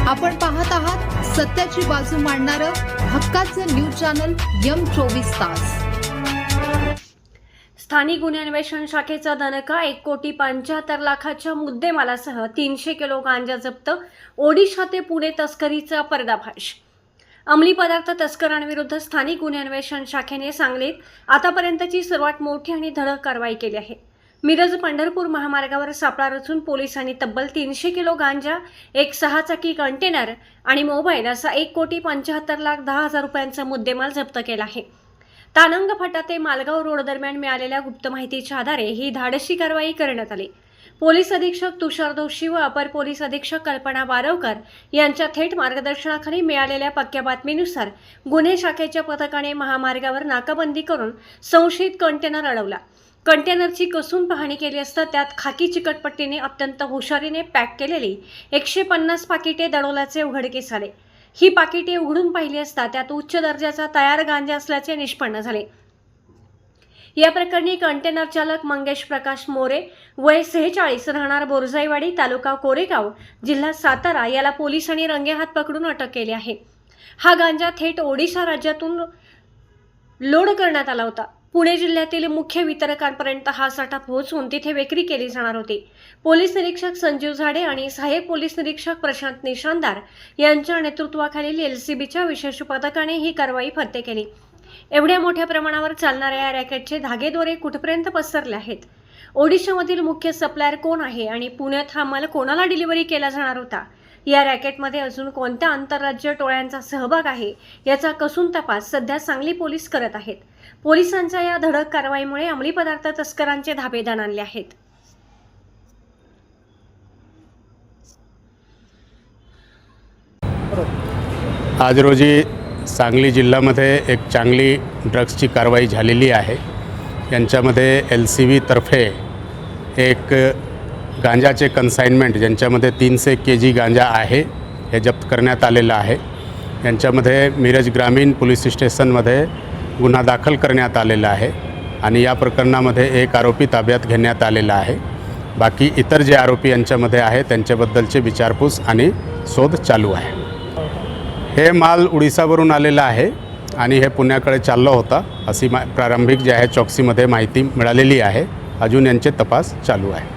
आपण पाहत आहात सत्याची बाजू मांडणारं हक्काचं न्यूज चॅनल M24 तास। स्थानिक गुन्हे अन्वेषण शाखेचा दणका 1,75,00,000च्या मुद्देमालासह 300 किलो गांजा जप्त। ओडिशा ते पुणे तस्करीचा पर्दाफाश। अंमली पदार्थ तस्करांविरुद्ध स्थानिक गुन्हे अन्वेषण शाखेने सांगलीत आतापर्यंतची सर्वात मोठी आणि धडक कारवाई केली आहे। मिरज पंढरपूर महामार्गावर सापळा रचून पोलिसांनी तब्बल 300 किलो गांजा, एक 6-चाकी कंटेनर आणि मोबाईल असा 1,75,10,000 रुपयांचा मुद्देमाल जप्त केला आहे। तानंग फाटा ते मालगाव रोड दरम्यान मिळालेल्या गुप्त माहितीच्या आधारे ही धाडसी कारवाई करण्यात आली। पोलीस अधीक्षक तुषार दोशी व अपर पोलीस अधीक्षक कल्पना बारवकर यांच्या थेट मार्गदर्शनाखाली मिळालेल्या पक्क्या बातमीनुसार गुन्हे शाखेच्या पथकाने महामार्गावर नाकाबंदी करून संशयित कंटेनर अडवला। कंटेनरची कसून पाहणी केली असता त्यात खाकी चिकटपट्टीने अत्यंत हुशारीने पॅक केलेली 150 पाकिटे दडवल्याचे उघडकीस आले। ही पाकिटे उघडून पाहिली असता त्यात उच्च दर्जाचा तयार गांजा असल्याचे निष्पन्न झाले। या प्रकरणी कंटेनर चालक मंगेश प्रकाश मोरे वय 46 राहणार बोरजाईवाडी तालुका कोरेगाव जिल्हा सातारा याला पोलिसांनी रंगेहात पकडून अटक केली आहे। हा गांजा थेट ओडिशा राज्यातून लोड करण्यात आला होता। पुणे जिल्ह्यातील मुख्य वितरकांपर्यंत हा साठा पोहोचवून तिथे विक्री केली जाणार होती। पोलीस निरीक्षक संजीव झाडे आणि सहाय्यक पोलीस निरीक्षक प्रशांत निशांदार यांच्या नेतृत्वाखालील LCBच्या विशेष पथकाने ही कारवाई फत्ते केली। एवढ्या मोठ्या प्रमाणावर चालणाऱ्या या रॅकेटचे धागेदोरे कुठपर्यंत पसरले आहेत? ओडिशामधील मुख्य सप्लायर कोण आहे आणि पुण्यात हा माल कोणाला डिलिव्हरी केला जाणार होता? या रॅकेटमध्ये अजून कोणत्या आंतरराज्य टोळ्यांचा सहभाग आहे याचा कसून तपास सध्या सांगली पोलीस करत आहेत। पोलिसांच्या या धडक कारवाईमुळे अंमली पदार्थ तस्करांचे धाबे दणाणले आहेत। आज रोजी सांगली जिल्ह्यामध्ये एक चांगली ड्रग्सची कारवाई झालेली आहे। यांच्यामध्ये LCB तर्फे एक गांजाचे कन्साइनमेंट ज्यांच्यामध्ये 300 kg गांजा आहे हे जप्त करण्यात आलेलं आहे। यांच्यामध्ये मिरज ग्रामीण पोलीस स्टेशनमध्ये गुन्हा दाखल करण्यात आलेला आहे आणि या प्रकरणामध्ये एक आरोपी ताब्यात घेण्यात आलेला आहे। बाकी इतर जे आरोपी यांच्यामध्ये आहे त्यांच्याबद्दलचे विचारपूस आणि शोध चालू आहे। हे माल उडीसावरून आलेला आहे आणि हे पुण्याकडे चालला होता अशी प्रारंभिक जे आहे चौकसीमध्ये माहिती मिळालेली आहे। अजून यांचे तपास चालू आहे।